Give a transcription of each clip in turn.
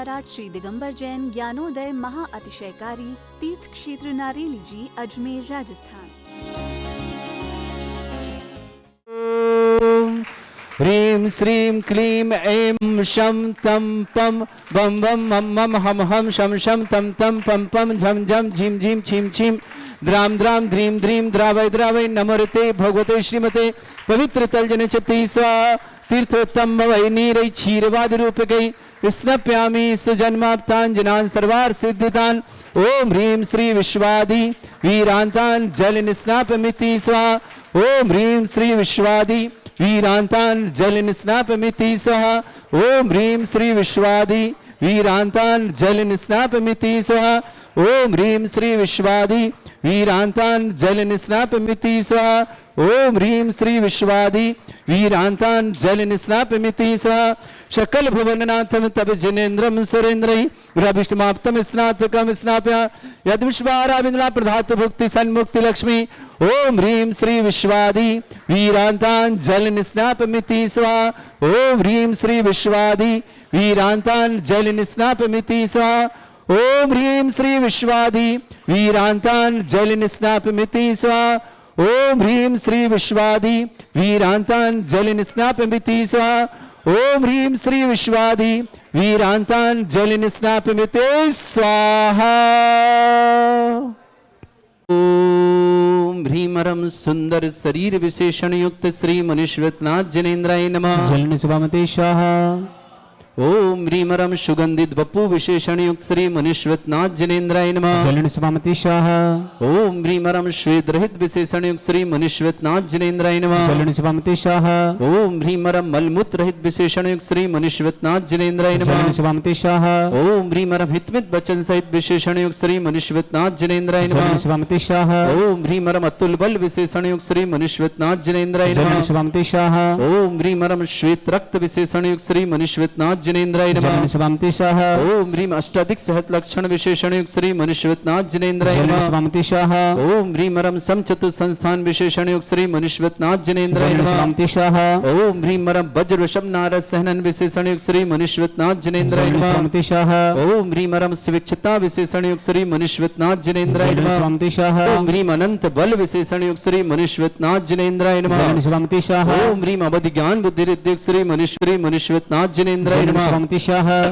महाराज श्री दिगंबर जैन ज्ञानोदय महा अतिशयकारी तीर्थ क्षेत्र नारेली जी, अजमेर, राजस्थान। ह्रीं श्रीं क्लीं ऐं शं तं पं बं बं मं मं हम हम शं शं तं तं पं पं झं झं झीं झीं छीं छीं द्रां द्रां ध्रीं ध्रीं द्रावय द्रावय नमोते भगवते श्रीमते पवित्र तलजन चति स्वा तीर्थोत्तम भवै नीरै क्षीरवाद रूपकै स्नप्यामि सुजन्माप्ताञ्जनान् सर्वार्थ सिद्धितान्। ओम ह्रीं श्री विश्वादि वीरान्तान् जल निस्नापमिति स्वाहा। ओम ह्रीं श्री विश्वादि वीरान्तान् जल निस्नापमिति स्वाहा। ओम ह्रीं श्री विश्वादि वीरान्तान् जल निस्नापमिति स्वाहा। ओम ह्रीं श्री विश्वादि वीरान्तान् जल निस्नापमिति स्वाहा। ओम ह्रीं श्री विश्वादि वीरान्तान् जल निस्नापमिति स्वाहा। शकल भुवननाथं तब जनेन्द्रं सुरेन्द्रै रविष्टमाप्तम स्नातकं स्नाप्य यद विश्वाराविंद्रा प्रधातु भुक्ति सन्मुक्ति लक्ष्मी। ओम ह्रीं श्री विश्वादि वीरान्तान् जल निस्नापमिति स्वाहा। ओम ह्रीं श्री विश्वादि वीरान्तान् जल निस्नापमिति स्वाहा। ओम ह्रीं श्री विश्वादि वीरान्तान् जल निस्नापमिति स्वाहा। ओम ह्रीं श्री विश्वादि वीरान्तान् जल निस्नापमिति स्वाहा। ओम ह्रीं श्री विश्वादि वीरान्तान् जल निस्नापमिति स्वाहा। ओम ह्रीमरम सुंदर शरीर विशेषण युक्त श्री मनुष्यनाथ जनेन्द्राय नमः। जल निस्वामते स्वाहा। ओम ह्रीमरम सुगंधित बपू विशेषण युक्त श्री मनुष्यनाथ जनेन्द्राय नमः। जल निस्वामते स्वाहा। ओम ह्रीमरम श्वेत रहित विशेषण युक्त श्री मनुष्यनाथ जनेन्द्राय नमः। जल निस्वामते स्वाहा। ओम ह्रीमरम मलमूत्र रहित विशेषण युक्त श्री मनुष्यनाथ जनेन्द्राय जल नमः। निस्वामते स्वाहा। ओम ह्रीमरम हितमित वचन सहित विशेषण युक्त श्री मनुष्यनाथ जनेन्द्राय जल नमः। निस्वामते स्वाहा। ओम ह्रीमरम अतुल बल विशेषण युक्त श्री मनुष्यनाथ जनेन्द्राय जल नमः। निस्वामते स्वाहा। ओम ह्रीमरम श्वेत रक्त विशेषण युक्त श्री मनुष्यनाथ जनेन्द्राय जल नमः। निस्वामते स्वाहा। ओम ह्रीम अष्टाधिक सहत लक्षण विशेषण युक्त श्री मनुष्यनाथ जनेन्द्राय जल नमः। निस्वामते स्वाहा। ओम ह्रीमरम समचतु संस्थान विशेषण युक्त श्री मनुष्यनाथ जनेन्द्राय जल नमः। निस्वामते स्वाहा। ओम ह्रीमरम वज्र वृषभ नारद सहनन विशेषण युक्त श्री मनुष्यनाथ जनेन्द्राय जल नमः। निस्वामते स्वाहा। ओम ह्रीमरम स्वेच्छता विशेषण युक्त श्री मनुष्यनाथ जनेन्द्राय जल नमः। निस्वामते स्वाहा। ओम ह्रीम अनंत बल विशेषण युक्त श्री मनुष्यनाथ जनेन्द्राय जल नमः। निस्वामते स्वाहा। ओम ह्रीम अवधि ज्ञान बुद्धि रिद्धिक श्री मनुष्यनाथ जनेन्द्राय जल नमः। निस्वामते स्वाहा।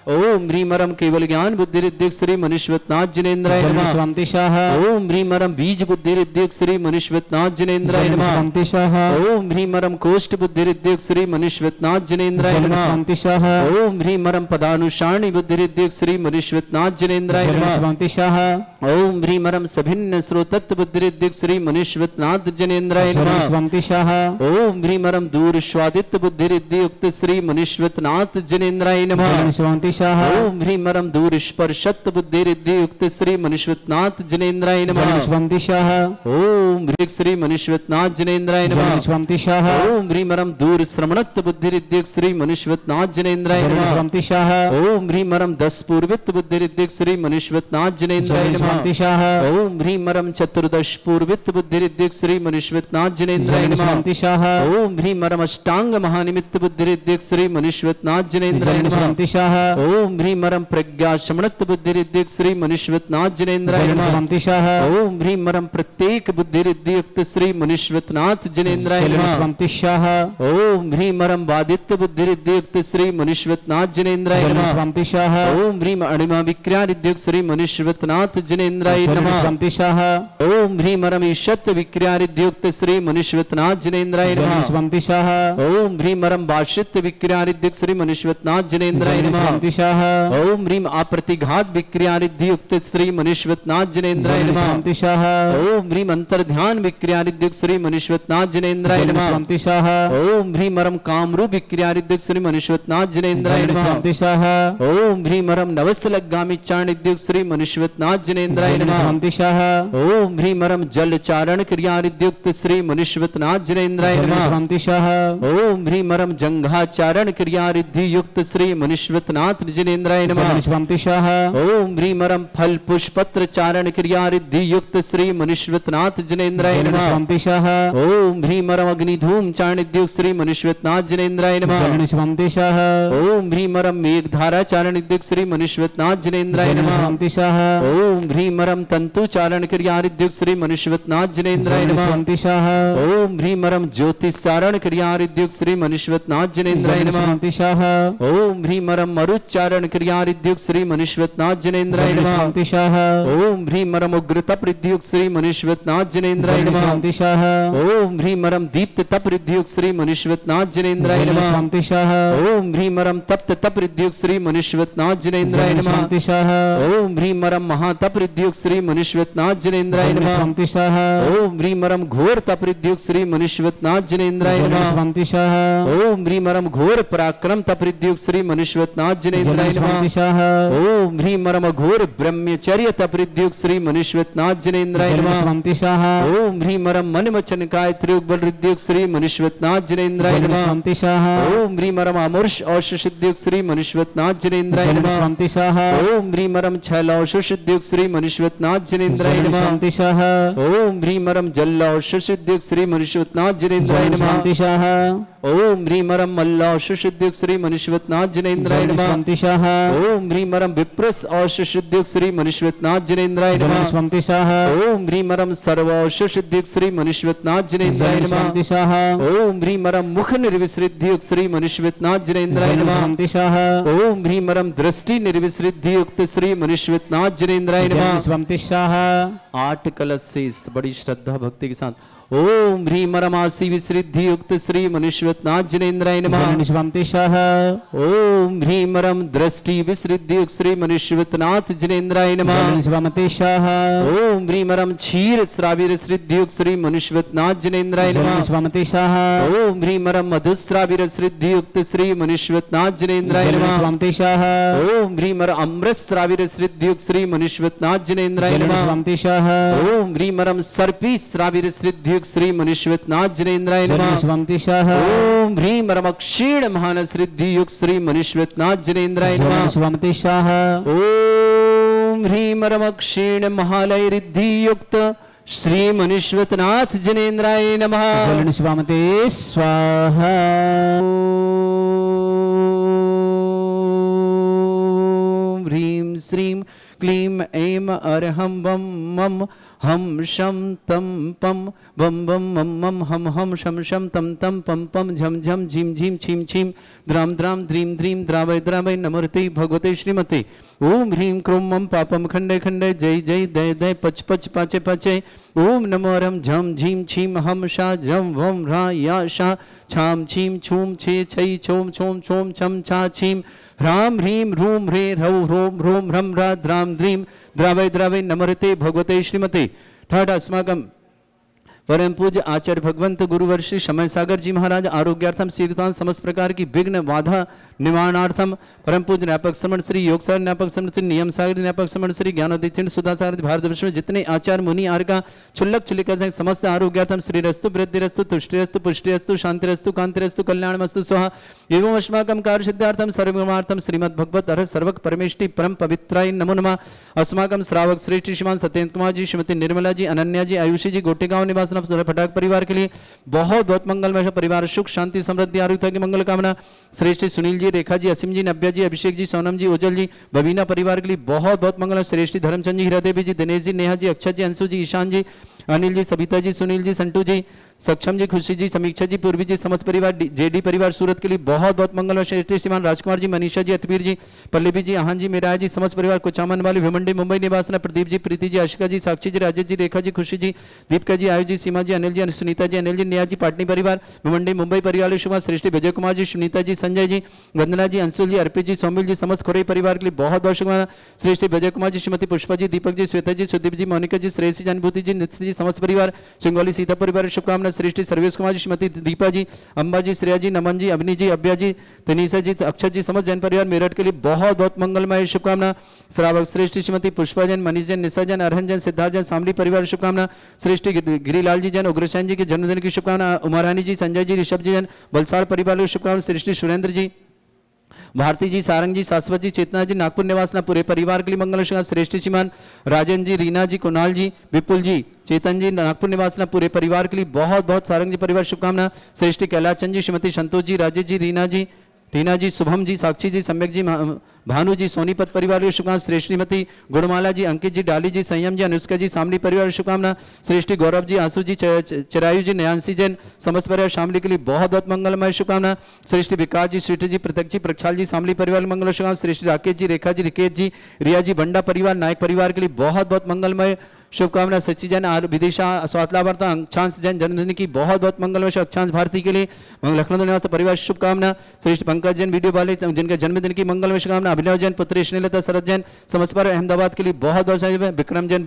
ओम ह्रीमरम केवल ज्ञान बुद्धि रिद्धिक श्री मनुष्यनाथ जनेन्द्राय जल नमः। निस्वामते स्वाहा। ओम ह्रीमरम बीज बुद्धि रिद्धिक श्री मनुष्यनाथ जनेन्द्राय जल नमः। निस्वामते स्वाहा। ओम ह्रीमरम कोष्ठ बुद्धि रिद्धिक श्री मनुष्यनाथ जनेन्द्राय जल नमः। निस्वामते स्वाहा। ओम ह्रीमरम पदानुसारणी बुद्धि रिद्धिक श्री मनुष्यनाथ जनेन्द्राय जल नमः। निस्वामते स्वाहा। ओम ह्रीमरम सभिन्न स्रोतत्व बुद्धि रिद्धिक श्री मनुष्यनाथ जनेन्द्राय जल नमः। निस्वामते स्वाहा। ओम ह्रीमरम दूर स्वादित्य बुद्धि रिद्धि युक्त श्री मनुष्यनाथ जनेन्द्राय नमः। जल निस्वामते स्वाहा। ओम ह्रीमरम दूर स्पर्शत्व बुद्धि रिद्धि युक्त श्री मनुष्यनाथ जनेन्द्राय जल नमः। निस्वामते स्वाहा। ओम ह्रीक श्री मनुष्यनाथ जनेन्द्राय जल नमः। निस्वामते स्वाहा। ओम ह्रीमरम दूर श्रमणत्व बुद्धि रिद्धि युक्त श्री मनुष्यनाथ जनेन्द्राय जल नमः। निस्वामते स्वाहा। ओम ह्रीमरम दस पूर्वित्व बुद्धि रिद्धि युक्त श्री मनुष्यनाथ जनेन्द्राय जल नमः। निस्वामते स्वाहा। ओम ह्रीमरम चतुर्दश पूर्वित्व बुद्धि रिद्धि युक्त श्री मनुष्यनाथ जनेन्द्राय जल नमः। निस्वामते स्वाहा। ओम ह्रीमरम अष्टांग महानिमित्त बुद्धि रिद्धि युक्त श्री मनुष्यनाथ जनेन्द्राय जल नमः। निस्वामते स्वाहा। ओम ह्रीमरम प्रज्ञा शमणत्व बुद्धि रिद्धि युक्त श्री मनुष्यनाथ जनेन्द्राय जल नमः। निस्वामते स्वाहा। ओम ह्रीमरम प्रत्येक बुद्धि रिद्धि युक्त श्री मनुष्यनाथ जनेन्द्राय जल नमः। निस्वामते स्वाहा। ओम ह्रीमरम वादित्य बुद्धि रिद्धि युक्त श्री मनुष्यनाथ जनेन्द्राय जल नमः। निस्वामते स्वाहा। ओम ह्रीम अणिमा विक्रिया रिद्धि युक्त श्री मनुष्यनाथ जनेन्द्राय जल नमः। निस्वामते स्वाहा। ओम ह्रीमरम ईशत्व विक्रिया रिद्धि युक्त श्री मनुष्यनाथ जनेन्द्राय जल नमः। निस्वामते स्वाहा। ओम ह्रीमरम वाशित्व विक्रिया रिद्धि युक्त श्री मनुष्यनाथ जनेन्द्राय जल नमः। निस्वामते स्वाहा। ओम ह्रीम अप्रतिघात विक्रिया रिद्धि युक्त श्री मनुष्यनाथ जनेन्द्राय जल नमः। निस्वामते स्वाहा। ओम ह्रीम अंतर ध्यान विक्रिया रिद्धि युक्त श्री मनुष्यनाथ जनेन्द्राय जल नमः। निस्वामते स्वाहा। ओम ह्रीमरम कामरूप विक्रिया रिद्धि युक्त श्री मनुष्यनाथ जनेन्द्राय जल नमः। निस्वामते स्वाहा। ओम ह्रीमरम नवस्तलगामी चारण रिद्धि युक्त श्री मनुष्यनाथ जनेन्द्राय जल नमः। निस्वामते स्वाहा। ओम ह्रीमरम जल चारण क्रिया रिद्धि युक्त श्री मनुष्यनाथ जनेन्द्राय जल नमः। निस्वामते स्वाहा। ओम ह्रीमरम जंघाचारण क्रिया रिद्धि युक्त श्री मनुष्यनाथ जिनेन्द्राय नमः। जलन स्वामितिशाह ओम ह्रीमरम फल पुष्पत्र चारण क्रिया रिद्धि युक्त श्री मनुष्यनाथ जिनेन्द्राय जलन नमः। स्वामितिशाह ओम ह्रीमरम अग्निधूम चारणिद्युक्त श्री मनुष्यनाथ जिनेन्द्राय नमः। जलन स्वामितिशाह ओम ह्रीमरम मेघधारा चारणिद्युक्त श्री मनुष्यनाथ जिनेन्द्राय जलन नमः। स्वामितिशाह ओम ह्रीमरम तंतु चारण क्रिया रिद्धि श्री मनुष्यनाथ जिनेन्द्राय जलन नमः। स्वामितिशाह ओम ह्रीमरम ज्योतिष चारण क्रिया रिद्धि श्री मनुष्यनाथ जिनेन्द्राय जलन नमः। स्वामितिशाह ओम ह्रीमरम मरुच्चारण क्रिया रिद्धि श्री मनुष्यनाथ जिनेन्द्राय जलन नमः। स्वामितिशाह ओम ह्रीमरम उग्र तप रिद्धि श्री मनुष्यनाथ जिनेन्द्राय जलन नमः। स्वामितिशाह ओम ह्रीमरम दीप्त तप रिद्धि श्री मनुष्यनाथ जिनेन्द्राय जलन नमः। स्वामितिशाह ओम ह्रीमरम तप्त तप रिद्धि श्री मनुष्यनाथ जिनेन्द्राय जलन नमः। स्वामितिशाह ओम ह्रीमरम महातप रिद्धि श्री मनुष्यनाथ जिनेन्द्राय जलन नमः। स्वामितिशाह ओम ह्रीमरम घोर तप रिद्धि श्री मनुष्यनाथ जिनेन्द्राय जलन नमः। स्वामितिशाह ओम ह्रीमरम घोर पराक्रम तप रिद्धि श्री मनुष्यनाथ जिनेन्द्राय जलन नमः। स्वामितिशाह ओम ह्रीमरम घोर ब्रह्मचर्य तप रिद्धि श्री मनुष्यनाथ जिनेन्द्राय जलन नमः। स्वामितिशाह ओम ह्रीमरम मन वचन काय त्रियुग रिद्धि श्री मनुष्यनाथ जिनेन्द्राय जलन नमः। स्वामितिशाह ओम ह्रीमरम अमृष औष सिद्धि श्री मनुष्यनाथ जिनेन्द्राय जलन नमः। स्वामितिशाह ओम ह्रीमरम छैलौष सिद्धि श्री मनुष्यनाथ जिनेन्द्राय जलन नमः। स्वामितिशाह ओम ह्रीमरम जल्लौष सिद्धि श्री मनुष्यनाथ जिनेन्द्राय जलन नमः। स्वामितिशाह ओम ह्रीमरम मल्लौष सिद्धि श्री मनुष्यनाथ जिनेन्द्राय जलन नमः। स्वामितिशाह ओम ह्रीमरम विप्रस औष सिद्धि श्री मनुष्यनाथ जिनेन्द्राय जलन नमः। स्वामितिशाह ओम ह्रीमरम सर्वौष सिद्धि श्री मनुष्यनाथ जिनेन्द्राय जलन नमः। स्वामितिशाह ओम ह्रीमरम मुख निर्विसृद्धि श्री मनुष्यनाथ जिनेन्द्राय जलन नमः। स्वामितिशाह ओम ह्रीमरम दृष्टि निर्विसृद्धि युक्त श्री मनुष्यनाथ जिनेन्द्राय जलन नमः। स्वामितिशाह 8 कलश से इस बड़ी श्रद्धा भक्ति के साथ ओम ह्रीमरम आसी विसृद्धि युक्त श्री मनुष्यनाथ जिनेन्द्राय नमः। जलन स्वामितिशाह ओम ह्रीमरम दृष्टि विसृद्धि युक्त श्री मनुष्यनाथ जिनेन्द्राय नमः। जलन स्वामितिशाह ओम ह्रीमरम क्षीर श्राविर सिद्धि युक्त श्री मनुष्यनाथ जिनेन्द्राय जलन नमः। स्वामितिशाह ओम ह्रीमरम मधुश्राविर सिद्धि युक्त श्री मनुष्यनाथ जिनेन्द्राय जलन नमः। स्वामितिशाह ओम ह्रीमर अमृत श्राविर सिद्धि युक्त श्री मनुष्यनाथ जिनेन्द्राय जलन नमः। स्वामितिशाह ओम ह्रीमरम सर्पी श्राविर सिद्धि युक्त श्री मनुष्यनाथ जिनेन्द्राय जलन नमः। स्वामितिशाह ओम ह्रीमरम क्षीण महान सिद्धि युक्त श्री मनुष्यनाथ जिनेन्द्राय जलन नमः। स्वामितिशाह ओम ह्रीमरम क्षीण महालय रिद्धि युक्त श्री मनुष्यनाथ जिनेन्द्राय नमः। जलन स्वामिते स्वाहा ओम ह्रीं श्रीं क्लीं ऐं अरहं वं मं हम शम तम पम बम बम मम मम हम शम शम तम तम पम पम झम झम झीम झीम छीम छीम द्राम द्राम द्रीम द्रीम द्रावय द्रावय नमोते भगवते श्रीमते ओम ह्रीं क्रों मम पापम खंडे खंडे जय जय दय दय पच पच पाचे पाचे ओम नमो रम झम झीम छीम हम शा झम वम रा या शा छाम छीम छूम छे छई छोम छोम छोम छम छा छीम ह्राम ह्रीं रूम ह्रे ह्रौ ह्रों ह्रों ह्रम ह्रा द्राम द्रीम द्रावय द्रावय नमरते भगवते श्रीमते ठाठ अस्माकं परम पूज्य आचार्य भगवंत गुरुवर श्री समय सागर जी महाराज आरोग्यार्थम शीघ्रता समस्त प्रकार की विघ्न बाधा निवारणार्थम परम पूज्य न्यापक श्रमण श्री योग सागर न्यापक श्रमण श्री नियम सागर न्यापक श्रमण श्री ज्ञानोदय सुधा सागर भारतवर्ष में जितने आचार्य मुनि आर्गा क्षुल्लक क्षुल्लिका से समस्त आरोग्यार्थम श्रीरस्तु वृद्धिरस्तु तुष्टिरस्तु पुष्टिरस्तु शांतिरस्तु कांतिरस्तु कल्याणमस्तु स्वाहा एवं अस्माकं कार्य सिद्धार्थम सर्वमार्थम श्रीमद् भगवत अर्ह सर्वक परमेष्टि परम पवित्राय नमो नमः। अस्माकं श्रावक श्रेष्ठ श्रीमान सत्येंद्र कुमार जी श्रीमती निर्मला जी अनन्या जी आयुषी जी गोटेगांव निवास फटाक परिवार के लिए बहुत बहुत मंगलमय परिवार सुख शांति समृद्धि आरोग्य की मंगल कामना। श्रेष्ठ सुनील जी रेखा जी असीम जी नव्या जी अभिषेक जी सोनम जी उज्जवल जी बबीना परिवार के लिए बहुत बहुत मंगल। श्रेष्ठ धर्मचंद जी हृदय जी दिनेश जी नेहा जी अक्षय जी अंशु जी ईशान जी अनिल जी सविता जी सुनील जी संटू जी सक्षम जी खुशी जी समीक्षा जी पूर्वी जी समस्त परिवार जेडी परिवार सूरत के लिए बहुत बहुत मंगल। श्रेष्ठ श्रीमान राजकुमार जी मनीषा जी अतबीर जी पल्लवी जी आहान जी मेरा जी समस्त परिवार कुचामन वाली भिवंडी मुंबई निवासना प्रदीप जी प्रीति जी आशिका जी साक्षी जी राजेश जी रेखा जी खुशी जी दीपिका जी आयु जी सीमा जी अनिल जी सुनीता जी अनिल जी नेहा जी पाटनी परिवार भिवंडी मुंबई परिवार शुभा श्रेष्ठ विजय कुमार जी सुनीता जी संजय जी वंदना जी अंशुल जी अर्पित जी सौमिल जी समस्त खोरई परिवार के लिए बहुत बहुत शुभकामना। श्रेष्ठ विजय कुमार जी श्रीमती पुष्पा जी दीपक जी श्वेता जी सुदीप जी मोनिका जी श्रेष्ठ जी अनुभूति जी नित्य जी समस्त परिवार सिंगोली सीता परिवार शुभकामना। श्रेष्ठ सर्वेश कुमार जी श्रीमती दीपा जी अंबा जी श्रेया जी नमन जी अवनी जी अव्या जी तनीसा जी अक्षत जी समस्त जैन परिवार मेरठ के लिए बहुत बहुत मंगलमय शुभकामना। श्रावक श्रेष्ठ श्रीमती पुष्पा जैन मनीष जैन निशा जैन अरहन जैन सिद्धार्थ जैन सामली परिवार शुभकामना। श्रेष्ठ गिरिलाल जी जैन उग्रसेन जी के जन्मदिन की शुभकामना। उमारानी जी संजय जी ऋषभ जी जैन बलसाड़ परिवार शुभकामना। श्रेष्ठ सुरेंद्र जी भारती जी, सारंग जी, शाश्वत जी, चेतना जी, नागपुर निवासना पूरे परिवार के लिए मंगल शुभ श्रेष्ठ श्रीमान राजन जी, रीना जी, कुणाल जी, विपुल जी, चेतन जी, नागपुर निवासना पूरे परिवार के लिए बहुत बहुत सारंग जी परिवार शुभकामना। श्रेष्ठ कैलाश चंद जी, श्रीमती संतोष जी, राजेश जी, रीना जी, शुभम जी, साक्षी जी, सम्यक जी, भानु जी, सोनीपत परिवार की शुभकामना। श्रेष्ठ श्रीमती गुणमाला जी, अंकित जी, डाली जी, संयम जी, अनुष्का जी, शामली परिवार की शुभकामना। श्रेष्ठ गौरव जी, आंसू जी, चिरायु जी, नयांसी जैन, समस्त परिवार शामली के लिए बहुत बहुत मंगलमय शुभकामना। श्रेष्ठ विकास जी, स्वीट जी, प्रत्यक्ष जी, प्रक्षाल जी, शामली परिवार मंगल शुभकामना। श्रेष्ठ राकेश जी, रेखा जी, रिकेश जी, रिया जी, बंडा परिवार, नायक परिवार के लिए बहुत बहुत मंगलमय शुभकामना। सच्ची जैन, विदिशा, स्वातलावर्ता, अक्षांश जैन जन्मदिन की बहुत बहुत मंगलमय। अक्षांश भारती के लिए लखनऊ निवास परिवार शुभकामना। श्रेष्ठ पंकज जैन, वीडियो वाले जिनके जन्मदिन की मंगलमय शुभकामना। अभिनव जैन, पुत्री स्नेहलता, शरद जैन, समस्त परिवार अहमदाबाद के लिए बहुत बहुत शुभ। विक्रम जैन,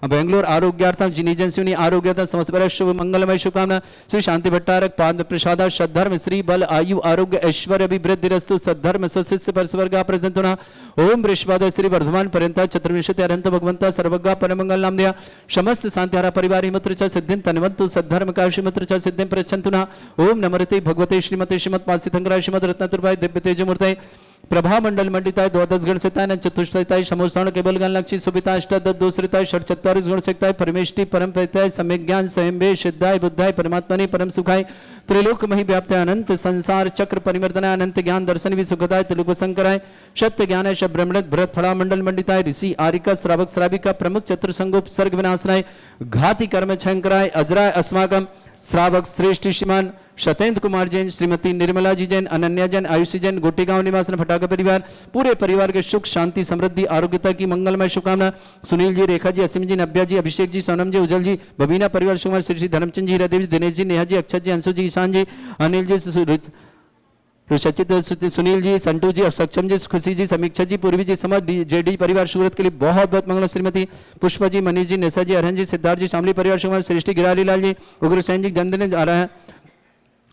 बेंगलोर आरोग्यार्थम, जिनी जैन सिवनी आरोग्यार्थम, समस्त परिवार शुभ मंगलमय शुभकामना। श्री शांति भट्टारक, पाद प्रसाद, सद्धर्म, श्री बल, आयु, आरोग्य, ऐश्वर्य, अभिवृद्धिरस्तु, सद्धर्म, स्वशिष्य परस्वर्गा प्रसन्ना। ओम बृहस्पति श्री वर्धमान पर्यंत चतुर्विंशति अरहंत भगवंता सर्वज्ञ परमंगल नाम दिया समस्त शांतिहारा परिवार हिमत्र च सिद्धिं तन्वन्तु सद्धर्म काशीमत्र च सिद्धिं प्रच्छन्तु न। ओम नमस्ते भगवते श्रीमते श्रीमत् पासितंगराय श्रीमद् रत्नतुर्भाय दिव्य तेज मूर्तये प्रभा मंडल मंडिताय द्वादश गण सेताय चतुष्टयताय समोषण केवल गण लक्षी सुपिता अष्टादश दोषरिताय षट्चत्वारिश गुण सेक्ताय परमेष्टि परम प्रत्याय सम्यक ज्ञान स्वयं सिद्धाय बुद्धाय परमात्मने परम सुखाय त्रिलोक मही व्याप्त अनंत संसार चक्र परिवर्तनाय अनंत ज्ञान दर्शन भी सुखदाय त्रिलोक संकराय सत्य ज्ञान ब्रह्मणत भरत फड़ा मंडल मंडिताय ऋषि आरिका श्रावक श्राविका प्रमुख चतुर संगोप सर्ग विनाशनाय घाति कर्म छंकराय अजराय अस्माकम श्रावक श्रेष्ठ श्रीमान सत्येंद्र कुमार जैन, श्रीमती निर्मला जी जैन, अनन्या जैन, आयुषी जैन, गोटेगांव निवासन फटाका परिवार पूरे परिवार के सुख शांति समृद्धि आरोग्यता की मंगलमय शुभकामना। सुनील जी, रेखा जी, असीम जी, नव्या जी, अभिषेक जी, सोनम जी, उजल जी, बबीना परिवार शुभकामना। श्री धर्मचंद जी, हीरादेव जी, दिनेश जी, नेहा जी, अक्षत जी, अंशु जी, ईशान जी, अनिल जी, सचित, सुनील जी, संटू जी, सक्षम जी, खुशी जी, समीक्षा जी, पूर्वी जी, समझ जेडी परिवार सूरत के लिए बहुत बहुत मंगल। श्रीमती पुष्पा जी, मनीष जी, निशा जी, अरहन जी, सिद्धार्थ जी, शामली परिवार शुभकामना। सृष्टि गिराली लाल जी, उग्रसेन जी जन्मदिन आ रहा है।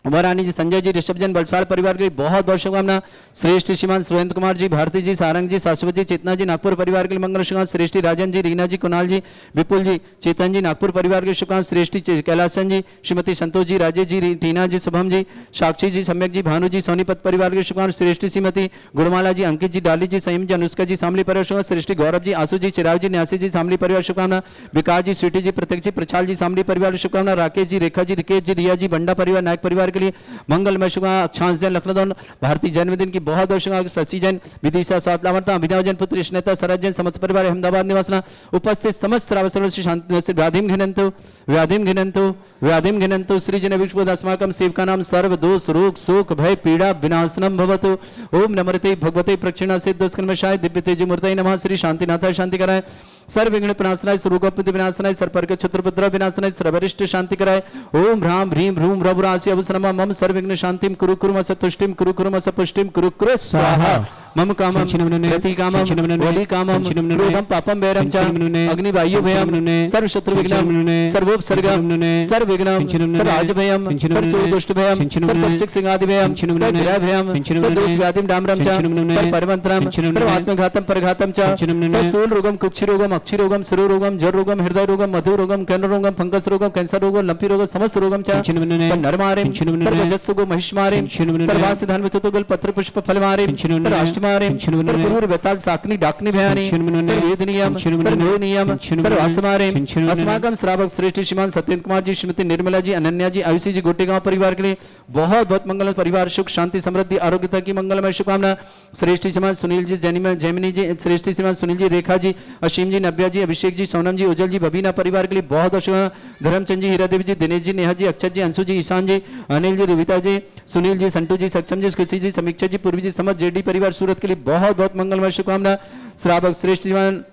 उमरानी जी, संजय जी, ऋषभ जैन, बलसाड़ परिवार के लिए बहुत बहुत शुभकामना। श्रेष्ठ श्रीमान सुरेंद्र कुमार जी, भारती जी, सारंग जी, शाश्वत जी, चेतना जी, नागपुर परिवार के लिए मंगल शुभकामना। श्रेष्ठी राजन जी, रीना जी, कुणाल जी, विपुल जी, चेतन जी, नागपुर परिवार के शुभकामना। श्रेष्ठी कैलासन जी, श्रीमती संतोष जी, राजेश जी, टीना जी, शुभम जी, साक्षी जी, सम्यक जी, भानु जी, सोनीपत परिवार के शुभकामना। श्रेष्ठी श्रीमती गुणमाला जी, अंकित जी, डाली जी, संयम जी, अनुष्का जी, शामली परिवार शुभकामना। श्रेष्ठी गौरव जी, आंसू जी, चिराग जी, न्यासी जी, शामली परिवार शुभकामना। विकास जी, स्वीटी जी, प्रत्यक्ष जी, प्रचाल जी, शामली परिवार शुभकामना। राकेश जी, रेखा जी, रिकेश जी, रिया जी, बंडा परिवार नायक परिवार के लिए मंगल मैं शुभकामना। अक्षांश जैन, लखनऊ भारतीय जन्मदिन की बहुत बहुत शुभकामना। शशि जैन, विदिशा, स्वातलावर्ता, अभिनव जैन, पुत्री स्नेहता, शरद जैन, समस्त परिवार अहमदाबाद निवासना उपस्थित समस्त श्रावक शांति व्याधिम घिनंतु श्री जन विष्णु अस्माकं सेवका नाम सर्व दोष रोग शोक भय पीड़ा विनाशनम भवतु। ओम नमस्ते भगवते प्रक्षिणा से दुष्कर्मशाय दिव्य तेज मूर्तये नमः। श्री शांतिनाथाय शांति कराय सर्व विघ्न विनाशनाय स्वरूपपति विनाशनाय सर्पर्क क्षत्रपुत्र विनाशनाय सर्वरिष्ट शांति कराय। ओम ह्राम ह्रीम ह्रूम रघुराशि अवसरमा मम सर्व विघ्न शांतिम कुरु कुरुमस तुष्टिम कुरु कुरुमस पुष्टिम कुरु कुरु स्वाहा। मम कामम रति कामम वली कामम क्रोधम पापम वैरम च अग्नि वायु भयम सर्व शत्रु विघ्नम सर्वोपसर्गम सर्व विघ्नम सर्व आज भयम सर्व दुष्ट भयम सर्व शिक सिंगादि भयम सर्व ग्रह भयम सर्व दोष व्याधिम डामरम च सर्व परमंत्रम सर्व आत्मघातम परघातम च सर्व सूल रोगम कुक्षि रोगम अक्षि रोगम शिरो रोगम जर रोगम हृदय रोगम मधु रोगम कैंसर रोगम फंगस रोगम कैंसर रोगम लंपी रोगम समस्त रोगम च सर्व नरमारिम सर्व जस्सुगो महिष्मारिम सर्वासि धन विसुतुगल पत्र पुष्प फलमारिम सर्व अष्टमारिम सर्व पुरूर वेताल साकनी डाकनी भयानी सर्व वेदनियम सर्व नोनियम सर्व असमारिम अस्माकं श्रावक श्रेष्ठ श्रीमान सत्येंद्र कुमार जी, श्रीमती निर्मला जी, अनन्या जी, आयुषी जी, गोटेगांव परिवार के लिए बहुत बहुत मंगल। परिवार सुख शांति समृद्धि आरोग्यता की मंगलमय शुभकामना। श्रेष्ठ श्रीमान सुनील जी, जैमिनी जी, श्रेष्ठ श्रीमान सुनील जी, रेखा जी, असीम जी, नव्या जी, अभिषेक जी, सोनम जी, उजल जी, बबीना परिवार के लिए बहुत बहुत शुभकामना। धर्मचंद जी, हीरादेवी जी, दिनेश जी, नेहा जी, अक्षत जी, अंशु जी, ईशान जी, अनिल जी, रुविता जी, सुनील जी, संटू जी, सक्षम जी, खुशी जी, समीक्षा जी, पूर्वी जी, समझ जेडी परिवार सूरत के लिए बहुत बहुत मंगलमय शुभकामना। श्रावक श्रेष्ठ श्रीमान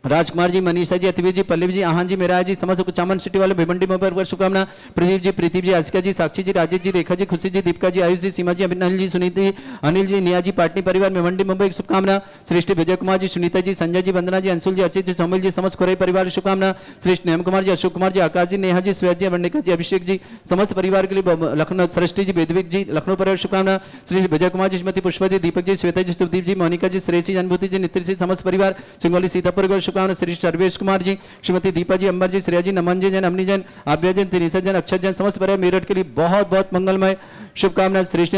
राजकुमार जी, मनीषा जी, अतिवीर जी, पल्लवी जी, आहान जी, मेरा जी, समस्त कुचामन सिटी वाले भिवंडी मोबाइल पर शुभकामना। प्रदीप जी, प्रीति जी, आसिका जी, साक्षी जी, राजेश जी, रेखा जी, खुशी जी, दीपिका जी, आयुष जी, सीमा जी, अभिनल जी, सुनीति, अनिल जी, निया जी, पाटनी परिवार भिवंडी मुंबई शुभकामना। श्रेष्ठ विजय कुमार जी, सुनीता जी, संजय जी, वंदना जी, अंशुल जी, अचित जी, सोमिल जी, समस्त खुरई परिवार शुभकामना। श्रेष्ठ नेम कुमार जी, अशोक कुमार जी, आकाश जी, नेहा जी, स्वेत जी, वर्णिका जी, अभिषेक जी, समस्त परिवार के लिए लखनऊ सृष्टि जी, वेदविक जी, लखनऊ परिवार शुभकामना। श्री विजय कुमार जी, श्रीमती पुष्पा जी, दीपक जी, श्वेता जी, सुदीप जी, मोनिका जी, श्रेषी अनुभूति जी, नित्य जी, समस्त परिवार चिंगोली सीतापुर शुभकामना श्री सर्वेश कुमार जी, श्रीमती दीपा जी, अंबर जी, श्रेया जी, नमन जी, जैन, अमनी जैन, आभ्या जैन, तिनिसा जैन, अक्षत जैन, समस्त परिवार मेरठ के लिए बहुत बहुत मंगलमय शुभकामना। श्रेष्ठ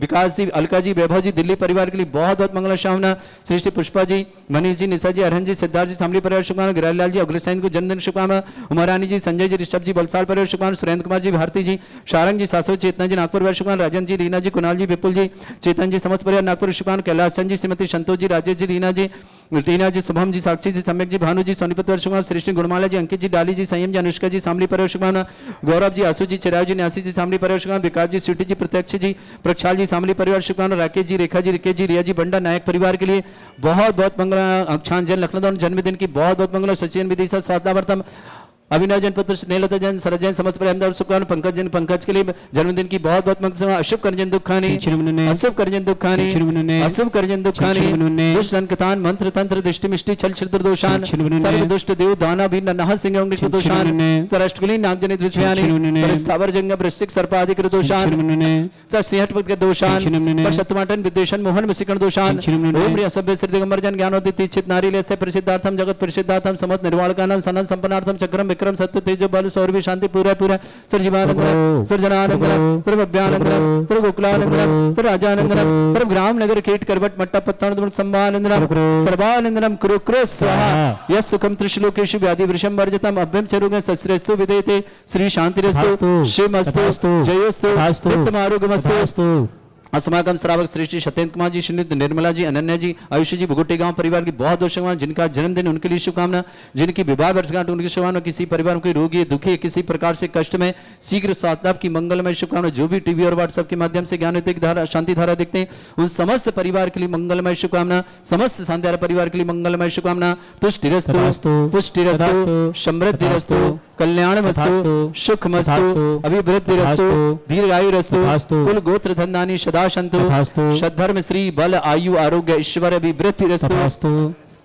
विकास जी, अलका जी, वैभव जी, दिल्ली परिवार के लिए बहुत बहुत मंगल शुभकामना। श्रेष्ठ पुष्पा जी, मनीष जी, निशा जी, अरहन जी, सिद्धार्थ जी, सामली परिवार शुभकामना। गिरिलाल जी, अग्रसेन को जन्मदिन शुभकामना। उमारानी जी, संजय जी, ऋषभ जी, बलसाल परिवार शुभकामना। सुरेंद्र कुमार जी, भारती जी, शारंग जी, सासव, चेतना जी, नागपुर परिवार शुभकामना। राजन जी, रीना जी, कुणाल जी, विपुल जी, चेतन जी, समस्त परिवार नागपुर शुभकामना। कैलासन जी, श्रीमती संतोष जी, राजेश जी, रीना जी, टीना जी, शुभम जी, साक्षी जी, सम्यक जी, भानु जी, सोनीपत परिवार शुभकामना। श्रेष्ठ गुणमाला जी, अंकित जी, डाली जी, संयम जी, अनुष्का जी, सामली परिवार शुभकामना। गौरव जी, आसू जी, चिराग जी, न्यासी जी, सामली परिवार शुभकामना। विकास जी, स्वीटी जी, प्रत्यक्ष जी, प्रक्षाल जी, सामली परिवार शुभकामना। राकेश जी, रेखा जी, रिकेश जी, रिया जी, बंडा नायक परिवार के लिए बहुत बहुत मंगल। अक्षांश जैन, लखनऊ जन्मदिन की बहुत बहुत मंगल। सचिन विदिशा स्वागतार्थम। अभिनव जैन, पुत्र स्नेहलता जैन, सरज जैन, समस्त परिवार अहमदाबाद शुभकामना। पंकज जैन, पंकज के लिए जन्मदिन की बहुत बहुत मंगल। अशुभ करजन दुखानी, अशुभ करजन दुखानी, अशुभ करजन दुखानी, दुष्ट कथान मंत्र तंत्र दृष्टि मिष्टि छल छिद्र दोषान, सर्व दुष्ट देव दाना भी नह सिंह अंग दोषान, सरष्टकुली नागजनित विषयानि, परिस्थावर जंग वृश्चिक सर्पादिक दोषान, सिंहट के दोषान, शतमाटन विद्वेषण मोहन वशीकरण दोषान। ओम ह्रीं असभ्य श्री दिगंबर जन ज्ञानोदित इच्छित नारी लेस्य प्रसिद्धार्थम जगत प्रसिद्धार्थम समस्त निर्वाणकानंद सनन संपन्नार्थम चक्रम विक्रम सत्य तेज बल सौरभि शांति पूरा पूरा सर्वजीवानंद सर्वजनानंद सर्वभव्यानंद सर्वगोकुलानंद सर्वराजानंद सर्व ग्राम नगर कीट करवट मट्टा पत्तानंद सम्मानंद सर्वानंदनम कुरु कुरु स्वाहा यस् सुखम त्रिश्लोकेषु व्याधि वृषम वर्जितम अभ्यम चरुगे सस्रेस्तु विदेते श्री शांतिरस्तु शिवमस्तु जयोस्तु नित्यमारोग्यमस्तु। अस्माकम श्रावक श्रेष्ठी सत्येंद्र कुमार जी, श्रीनिध निर्मला जी, अनन्या जी, आयुष जी, भुगुट्टी गांव परिवार की बहुत बहुत शुभकामना। जिनका जन्मदिन उनके लिए शुभकामना। जिनकी विवाह वर्षगांठ उनकी शुभकामना। किसी परिवार को रोगी दुखी किसी प्रकार से कष्ट में शीघ्र स्वास्थ्य की मंगलमय शुभकामना। जो भी टीवी और व्हाट्सएप के माध्यम से ज्ञानोदय धारा शांति धारा देखते हैं उन समस्त परिवार के लिए मंगलमय शुभकामना। समस्त शांतिधारा परिवार के लिए मंगलमय शुभकामना। तुष्टिरस्तु पुष्टिरस्तु समृद्धिरस्तु कल्याणमस्तु सुखमस्तु अभिवृद्धिरस्तु दीर्घायुरस्तु कुल गोत्र धन्यानि सदा सन्तु सद्धर्म श्री बल आयु आरोग्य ईश्वर अभिवृद्धिरस्तु।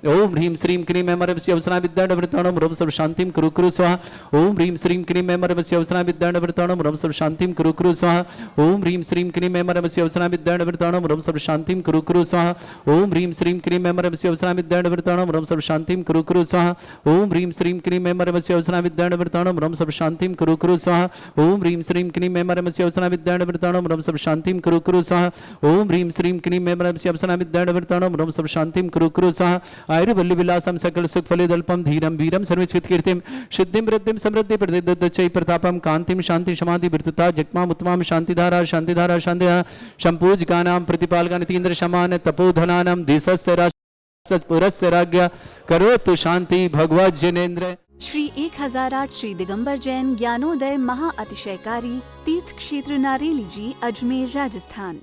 ओम ह्रीं श्रीं क्रीं मेमरवस्य अवसना विद्याणवृताणं रव सर्व शांतिं कुरु कुरु स्वाहा। ओम ह्रीं श्रीं क्रीं मेमरवस्य अवसना विद्याणवृताणं रव सर्व शांतिं कुरु कुरु स्वाहा। ओम ह्रीं श्रीं क्रीं मेमरवस्य अवसना विद्याणवृताणं रव सर्व शांतिं कुरु कुरु स्वाहा। ओम ह्रीं श्रीं क्रीं मेमरवस्य अवसना विद्याणवृताणं रव सर्व शांतिं कुरु कुरु स्वाहा। ओम ह्रीं श्रीं क्रीं मेमरवस्य अवसना विद्याणवृताणं रव सर्व शांतिं कुरु कुरु स्वाहा। ओम ह्रीं श्रीं क्रीं मेमरवस्य अवसना विद्याणवृताणं रव सर्व शांतिं कुरु कुरु स्वाहा। ओम ह्रीं श्रीं क्रीं मेमरवस्य अवसना विद्याणवृताणं रव सर्व शांतिं कुरु कुरु स्वाहा। आयुर्वल्ली विलासम सकल सुख फलिदल्पम धीरम वीरम सर्वस्वित कीर्तिम सिद्धिम वृद्धिम समृद्धि प्रदिदच्चै प्रतापम कांतिम शांति समाधि वृत्तता जगमाम उत्तमाम शांतिधारा शांतिधारा शांतिधारा संपूजकानां प्रतिपालकान् तीन्द्र समान तपोधनानां देशस्य राष्ट्रपुरस्य राज्ञ करोतु शांति भगवत जनेन्द्र। श्री 1008 श्री दिगंबर जैन ज्ञानोदय महाअतिशयकारी तीर्थ क्षेत्र नारेली जी, अजमेर, राजस्थान।